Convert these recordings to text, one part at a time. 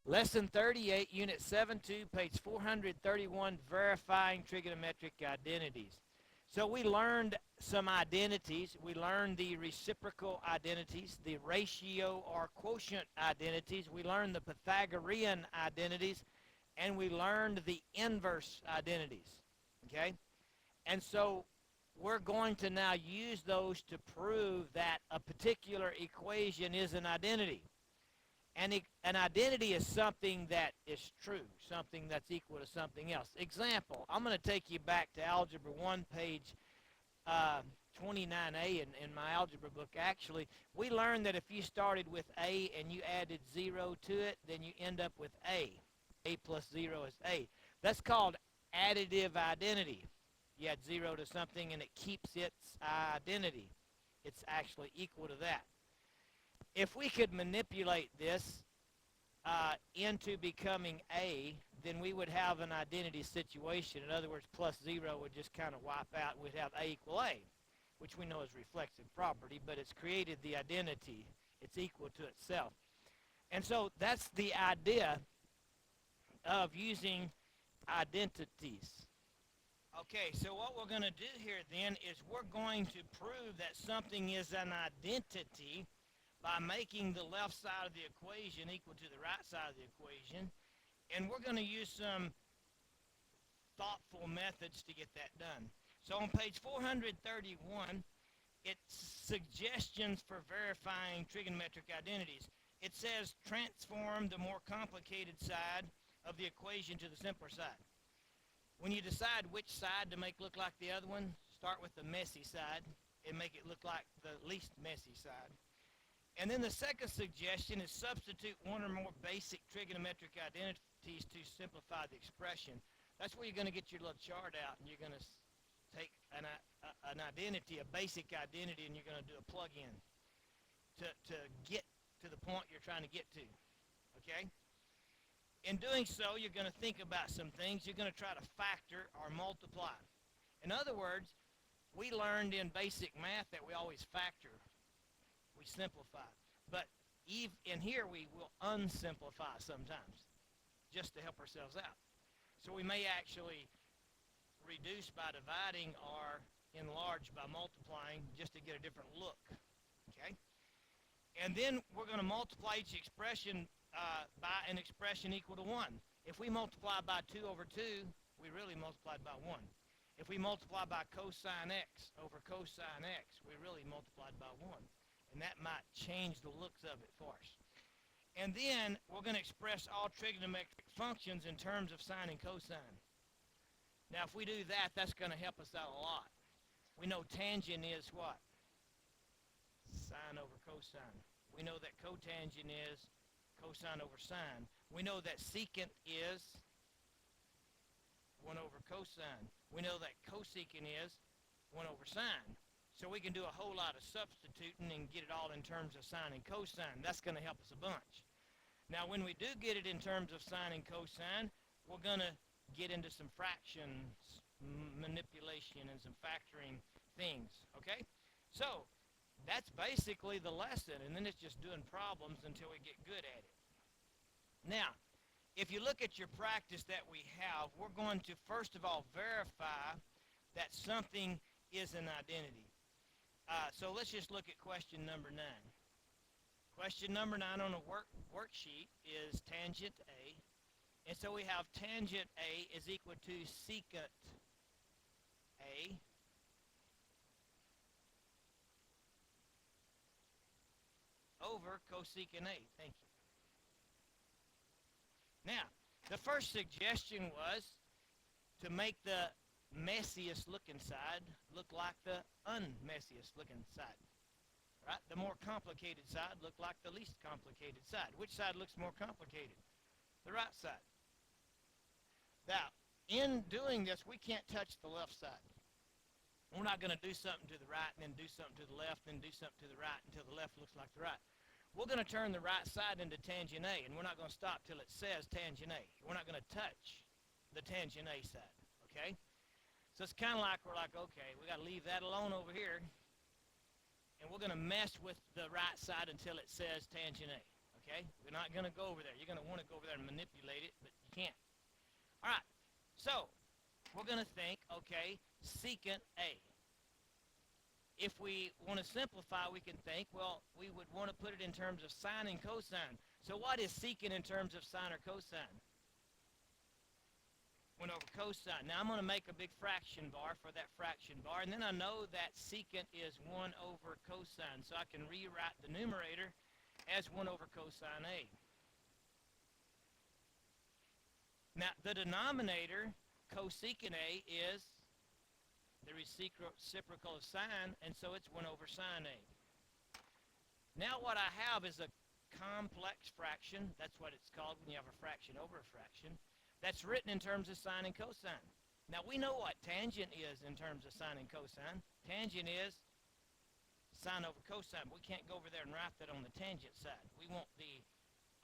Lesson 38, Unit 7-2, page 431, Verifying Trigonometric Identities. So we learned some identities. We learned the reciprocal identities, the ratio or quotient identities. We learned the Pythagorean identities, and we learned the inverse identities. Okay? And so we're going to now use those to prove that a particular equation is an identity. And an identity is something that is true, something that's equal to something else. Example, I'm going to take you back to Algebra 1, page 29A in my algebra book. Actually, we learned that if you started with A and you added 0 to it, then you end up with A. A plus 0 is A. That's called additive identity. You add 0 to something and it keeps its identity. It's actually equal to that. If we could manipulate this into becoming A, then we would have an identity situation. In other words, plus 0 would just kind of wipe out. We'd have A equal A, which we know is reflexive property, but it's created the identity. It's equal to itself. And so that's the idea of using identities. Okay, so what we're going to do here then is we're going to prove that something is an identity by making the left side of the equation equal to the right side of the equation. And we're going to use some thoughtful methods to get that done. So on page 431, it's suggestions for verifying trigonometric identities. It says transform the more complicated side of the equation to the simpler side. When you decide which side to make look like the other one, start with the messy side and make it look like the least messy side. And then the second suggestion is substitute one or more basic trigonometric identities to simplify the expression. That's where you're going to get your little chart out, and you're going to take an identity, a basic identity, and you're going to do a plug-in to get to the point you're trying to get to, okay? In doing so, you're going to think about some things. You're going to try to factor or multiply. In other words, we learned in basic math that we always factor. We simplify. But in here, we will unsimplify sometimes just to help ourselves out. So we may actually reduce by dividing or enlarge by multiplying just to get a different look. Okay? And then we're going to multiply each expression by an expression equal to 1. If we multiply by 2 over 2, we really multiplied by 1. If we multiply by cosine x over cosine x, we really multiplied by 1. And that might change the looks of it for us. And then we're going to express all trigonometric functions in terms of sine and cosine. Now, if we do that, that's going to help us out a lot. We know tangent is what? Sine over cosine. We know that cotangent is cosine over sine. We know that secant is 1 over cosine. We know that cosecant is 1 over sine. So we can do a whole lot of substituting and get it all in terms of sine and cosine. That's going to help us a bunch. Now, when we do get it in terms of sine and cosine, we're going to get into some fractions manipulation and some factoring things, okay? So that's basically the lesson, and then it's just doing problems until we get good at it. Now, if you look at your practice that we have, we're going to first of all verify that something is an identity. So let's just look at question number 9. Question number 9 on the worksheet is tangent A. And so we have tangent A is equal to secant A over cosecant A. Thank you. Now, the first suggestion was to make the messiest looking side look like the unmessiest looking side. Right? The more complicated side look like the least complicated side. Which side looks more complicated? The right side. Now, in doing this, we can't touch the left side. We're not going to do something to the right and then do something to the left and do something to the right until the left looks like the right. We're going to turn the right side into tangent A, and we're not going to stop till it says tangent A. We're not going to touch the tangent A side, okay? So it's kind of like we're like, okay, we got to leave that alone over here, and we're going to mess with the right side until it says tangent A, Okay? We're not going to go over there. You're going to want to go over there and manipulate it, but you can't. All right. So we're going to think, okay, secant A. If we want to simplify, we can think, well, we would want to put it in terms of sine and cosine. So what is secant in terms of sine or cosine? 1 over cosine. Now I'm going to make a big fraction bar for that fraction bar, and then I know that secant is 1 over cosine, so I can rewrite the numerator as 1 over cosine A. Now the denominator, cosecant A, is the reciprocal of sine, and so it's 1 over sine A. Now what I have is a complex fraction. That's what it's called when you have a fraction over a fraction. That's written in terms of sine and cosine. Now we know what tangent is in terms of sine and cosine. Tangent is sine over cosine. We can't go over there and write that on the tangent side. We want the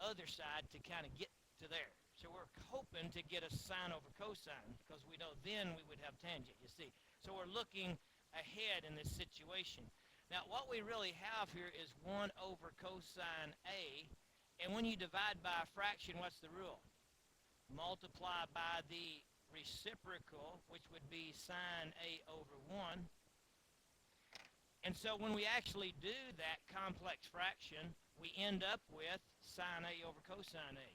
other side to kind of get to there. So we're hoping to get a sine over cosine, because we know then we would have tangent, you see. So we're looking ahead in this situation. Now what we really have here is 1 over cosine A, and when you divide by a fraction, what's the rule? Multiply by the reciprocal, which would be sine A over 1. And so when we actually do that complex fraction, we end up with sine A over cosine A.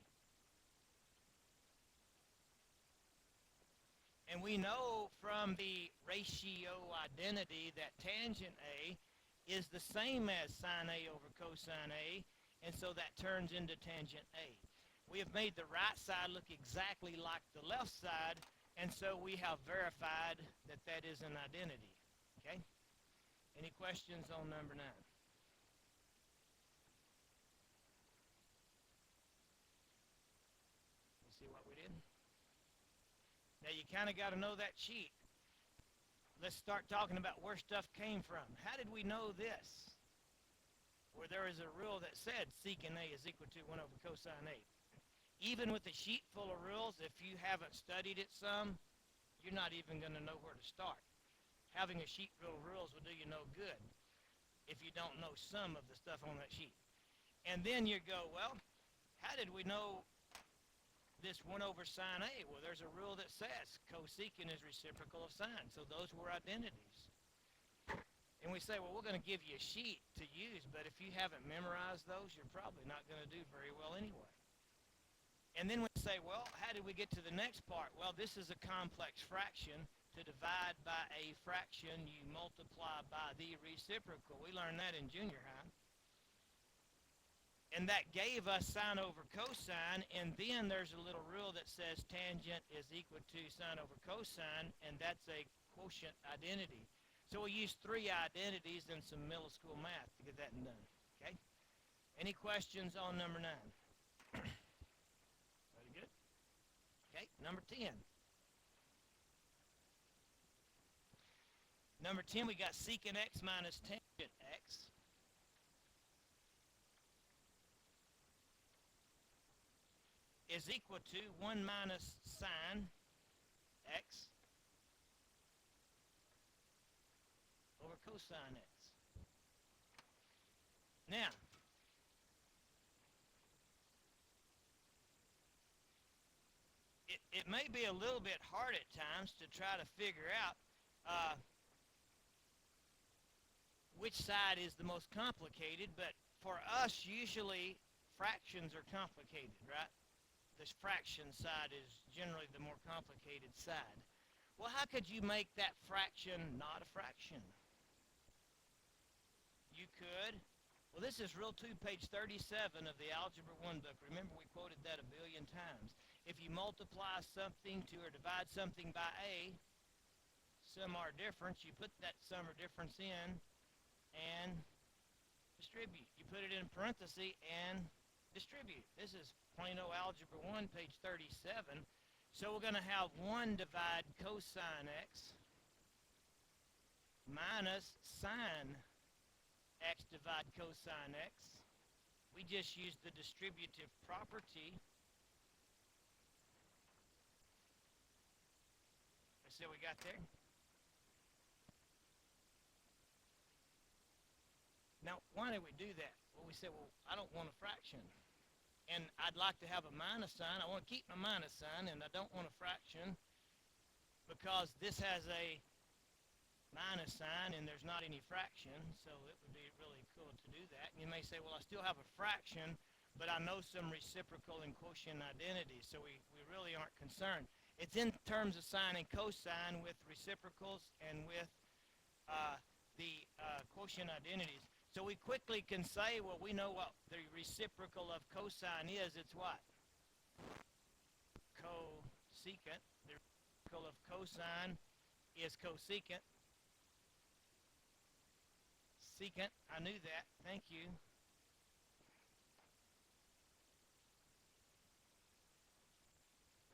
And we know from the ratio identity that tangent A is the same as sine A over cosine A, and so that turns into tangent A. We have made the right side look exactly like the left side, and so we have verified that that is an identity. Okay? Any questions on number 9? You see what we did? Now you kind of got to know that sheet. Let's start talking about where stuff came from. How did we know this? Where there is a rule that said secant A is equal to 1 over cosine A. Even with a sheet full of rules, if you haven't studied it some, you're not even going to know where to start. Having a sheet full of rules will do you no good if you don't know some of the stuff on that sheet. And then you go, well, how did we know this 1 over sine A? Well, there's a rule that says cosecant is reciprocal of sine, so those were identities. And we say, well, we're going to give you a sheet to use, but if you haven't memorized those, you're probably not going to do very well anyway. And then we say, well, how did we get to the next part? Well, this is a complex fraction. To divide by a fraction, you multiply by the reciprocal. We learned that in junior high. And that gave us sine over cosine, and then there's a little rule that says tangent is equal to sine over cosine, and that's a quotient identity. So we used 3 identities and some middle school math to get that done. Okay? Any questions on number 9? Okay, number 10. Number 10, we got secant x minus tangent x is equal to 1 minus sine x over cosine x. Now, it may be a little bit hard at times to try to figure out which side is the most complicated, but for us, usually fractions are complicated, right? This fraction side is generally the more complicated side. Well, how could you make that fraction not a fraction? You could. Well, this is Rule 2, page 37 of the Algebra 1 book. Remember, we quoted that a billion times. If you multiply something to or divide something by a sum or difference, you put that sum or difference in and distribute. You put it in parentheses and distribute. This is plain old Algebra 1, page 37. So we're going to have 1 divide cosine x minus sine x divide cosine x. We just used the distributive property. See what we got there? Now, why did we do that? Well, we said, well, I don't want a fraction. and I'd like to have a minus sign. I want to keep my minus sign, and I don't want a fraction because this has a minus sign and there's not any fraction, so it would be really cool to do that. And you may say, well, I still have a fraction, but I know some reciprocal and quotient identities, so we really aren't concerned. It's in terms of sine and cosine with reciprocals and with the quotient identities. So we quickly can say, well, we know what the reciprocal of cosine is. It's what? Cosecant. The reciprocal of cosine is cosecant. Secant, I knew that. Thank you.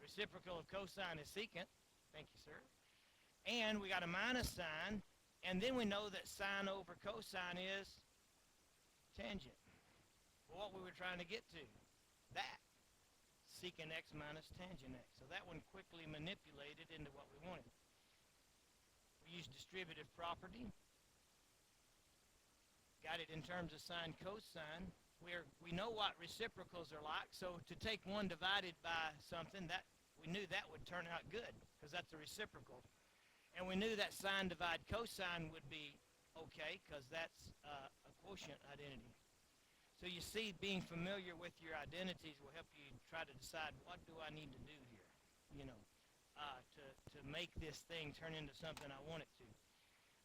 Reciprocal of cosine is secant. Thank you, sir. And we got a minus sign, and then we know that sine over cosine is tangent. Well, what we were trying to get to, that. Secant x minus tangent x. So that one quickly manipulated into what we wanted. We used distributive property. Got it in terms of sine cosine, where we know what reciprocals are like, so to take one divided by something, that we knew that would turn out good, because that's a reciprocal. And we knew that sine divide cosine would be okay, because that's a quotient identity. So you see, being familiar with your identities will help you try to decide, what do I need to do here, to make this thing turn into something I want it to.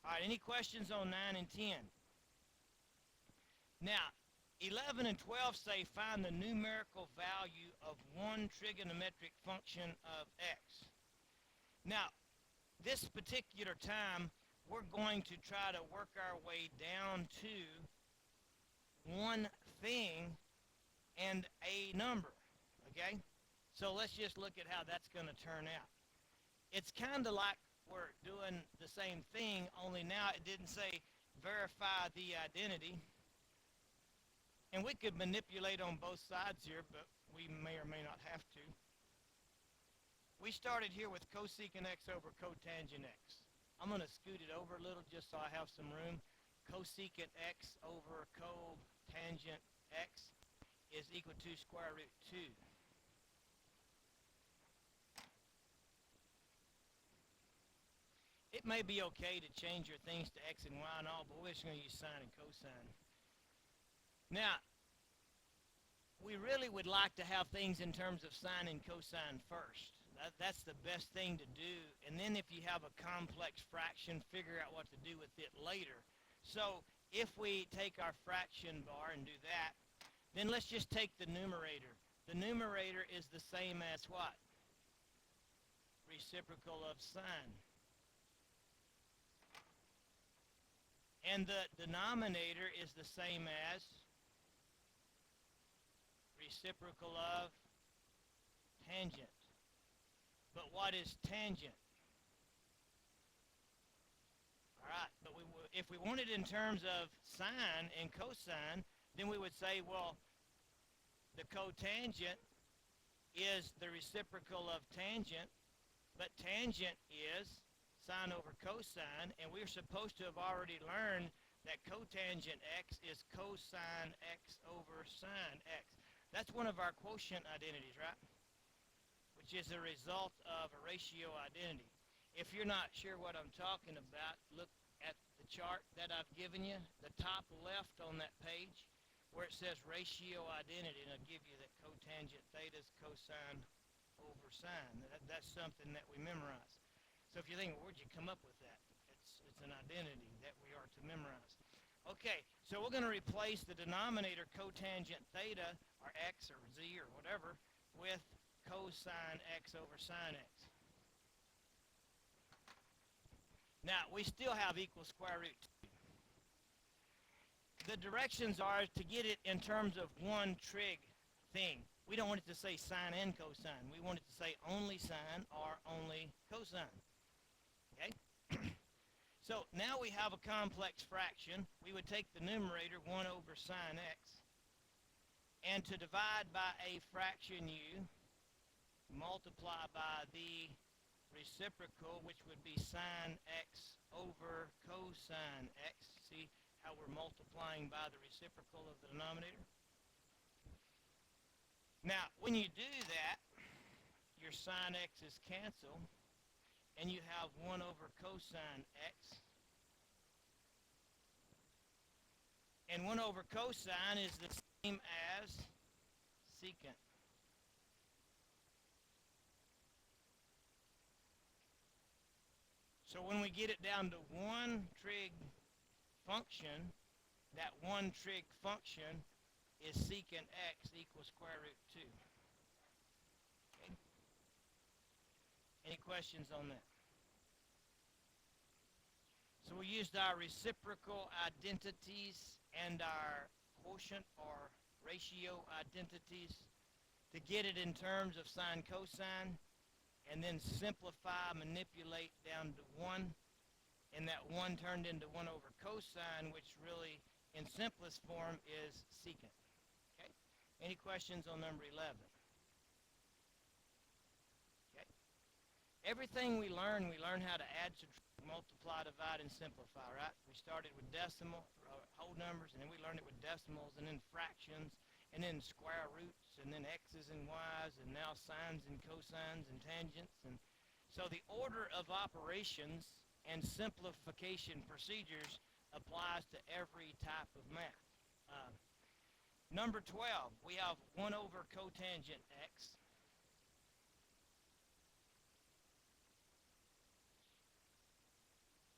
All right, any questions on 9 and 10? Now, 11 and 12 say find the numerical value of one trigonometric function of x. Now, this particular time, we're going to try to work our way down to one thing and a number, okay? So let's just look at how that's going to turn out. It's kind of like we're doing the same thing, only now it didn't say verify the identity. And we could manipulate on both sides here, but we may or may not have to. We started here with cosecant x over cotangent x. I'm going to scoot it over a little just so I have some room. Cosecant x over cotangent x is equal to square root 2. It may be okay to change your things to x and y and all, but we're just going to use sine and cosine. Now, we really would like to have things in terms of sine and cosine first. That's the best thing to do. And then if you have a complex fraction, figure out what to do with it later. So if we take our fraction bar and do that, then let's just take the numerator. The numerator is the same as what? Reciprocal of sine. And the denominator is the same as reciprocal of tangent. But what is tangent? All right, but if we want it in terms of sine and cosine, then we would say, well, the cotangent is the reciprocal of tangent, but tangent is sine over cosine, and we're supposed to have already learned that cotangent x is cosine x over sine x. That's one of our quotient identities, right? Which is a result of a ratio identity. If you're not sure what I'm talking about, look at the chart that I've given you, the top left on that page, where it says ratio identity, and it'll give you that cotangent theta is cosine over sine. That's something that we memorize. So if you think, where'd you come up with that? It's an identity that we are to memorize. Okay, so we're going to replace the denominator cotangent theta, or x or z or whatever, with cosine x over sine x. Now, we still have equals square root 2. The directions are to get it in terms of one trig thing. We don't want it to say sine and cosine. We want it to say only sine or only cosine. Okay? So now we have a complex fraction. We would take the numerator, 1 over sine x, and to divide by a fraction u, multiply by the reciprocal, which would be sine x over cosine x. See how we're multiplying by the reciprocal of the denominator? Now, when you do that, your sine x's cancel, and you have 1 over cosine x. And 1 over cosine is the same as secant. So when we get it down to one trig function, that one trig function is secant x equals square root 2. Okay? Any questions on that? So we used our reciprocal identities and our quotient or ratio identities to get it in terms of sine cosine, and then simplify, manipulate down to 1, and that 1 turned into 1 over cosine, which really, in simplest form, is secant. Okay? Any questions on number 11? Okay. Everything we learn how to add, subtract, multiply, divide, and simplify, right? We started with decimal, whole numbers, and then we learned it with decimals, and then fractions, and then square roots, and then x's and y's, and now sines and cosines and tangents. And so the order of operations and simplification procedures applies to every type of math. Number 12, we have 1 over cotangent x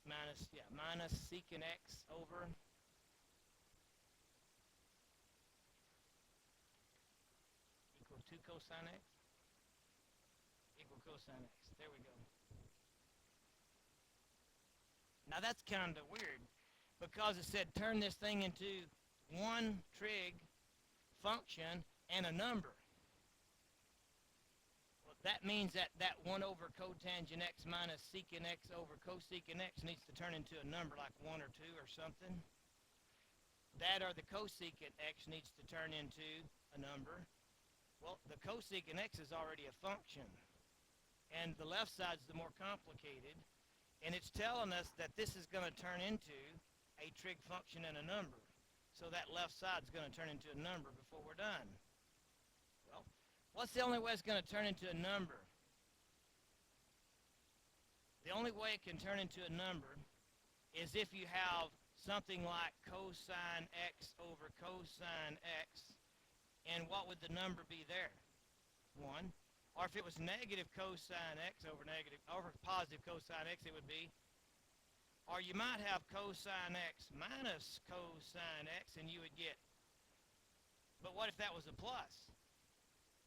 minus secant x over equal 2 cosine x equal cosine x. There we go. Now that's kind of weird because it said turn this thing into one trig function and a number. Well, that means that 1 over cotangent x minus secant x over cosecant x needs to turn into a number like 1 or 2 or something. That or the cosecant x needs to turn into a number. Well, the cosecant x is already a function, and the left side's the more complicated, and it's telling us that this is going to turn into a trig function and a number. So that left side's going to turn into a number before we're done. Well, what's the only way it's going to turn into a number? The only way it can turn into a number is if you have something like cosine x over cosine x, and what would the number be there? 1. Or if it was negative cosine x over positive cosine x, it would be. Or you might have cosine x minus cosine x, and you would get. But what if that was a plus?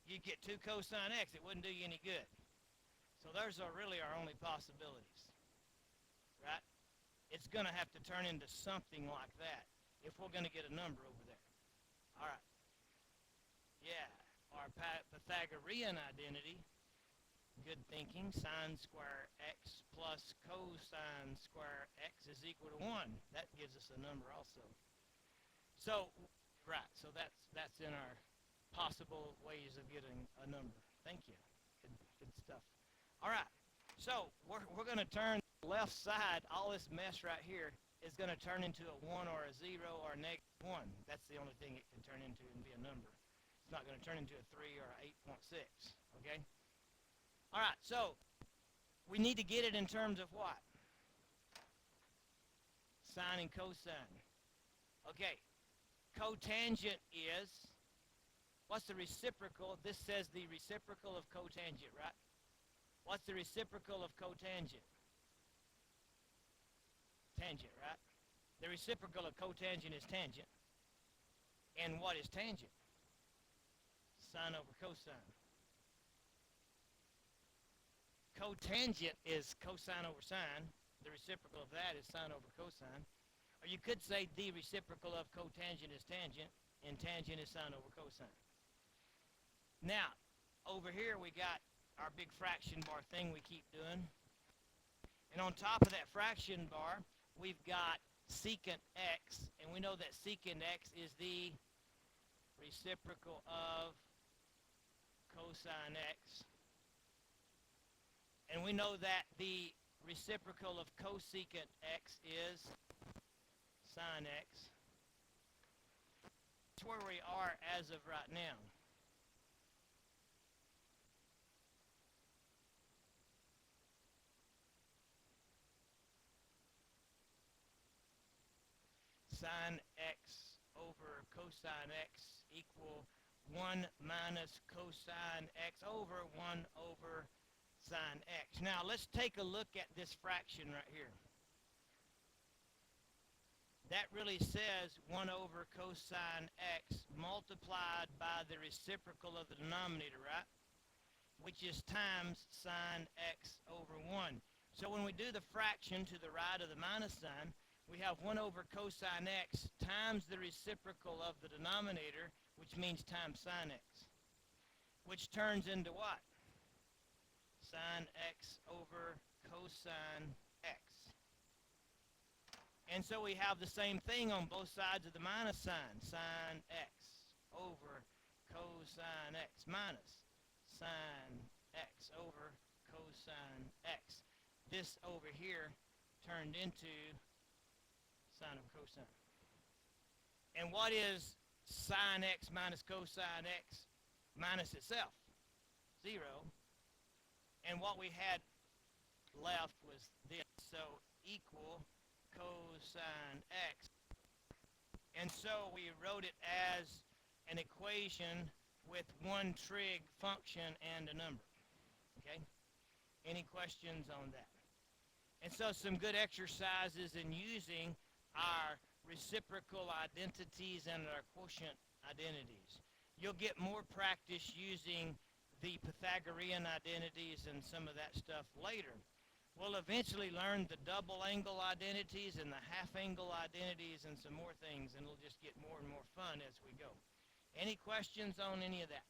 You'd get 2 cosine x. It wouldn't do you any good. So those are really our only possibilities, right? It's going to have to turn into something like that if we're going to get a number over there. All right. Yeah, our Pythagorean identity. Good thinking. Sine square x plus cosine square x is equal to 1. That gives us a number also. So, right, so that's in our possible ways of getting a number. Thank you. Good stuff. All right, so we're going to turn the left side, all this mess right here, is going to turn into a 1 or a 0 or a negative 1. That's the only thing it can turn into and be a number. It's not going to turn into a 3 or an 8.6, okay? All right, so we need to get it in terms of what? Sine and cosine. Okay, cotangent is, what's the reciprocal? This says the reciprocal of cotangent, right? What's the reciprocal of cotangent? Tangent, right? The reciprocal of cotangent is tangent. And what is tangent? Sine over cosine. Cotangent is cosine over sine. The reciprocal of that is sine over cosine. Or you could say the reciprocal of cotangent is tangent, and tangent is sine over cosine. Now, over here we got our big fraction bar thing we keep doing. And on top of that fraction bar, we've got secant x, and we know that secant x is the reciprocal of cosine x. And we know that the reciprocal of cosecant x is sine x. That's where we are as of right now. sine x over cosine x equal 1 minus cosine x over 1 over sine x. Now let's take a look at this fraction right here. That really says 1 over cosine x multiplied by the reciprocal of the denominator, right? Which is times sine x over 1. So when we do the fraction to the right of the minus sign, we have 1 over cosine x times the reciprocal of the denominator, which means times sine x, which turns into what? Sine x over cosine x. And so we have the same thing on both sides of the minus sign. Sine x over cosine x minus sine x over cosine x. This over here turned into sine of cosine. And what is sine x minus cosine x minus itself? 0. And what we had left was this. So equal cosine x. And so we wrote it as an equation with one trig function and a number. Okay? Any questions on that? And so some good exercises in using our reciprocal identities and our quotient identities. You'll get more practice using the Pythagorean identities and some of that stuff later. We'll eventually learn the double angle identities and the half angle identities and some more things, and it'll just get more and more fun as we go. Any questions on any of that?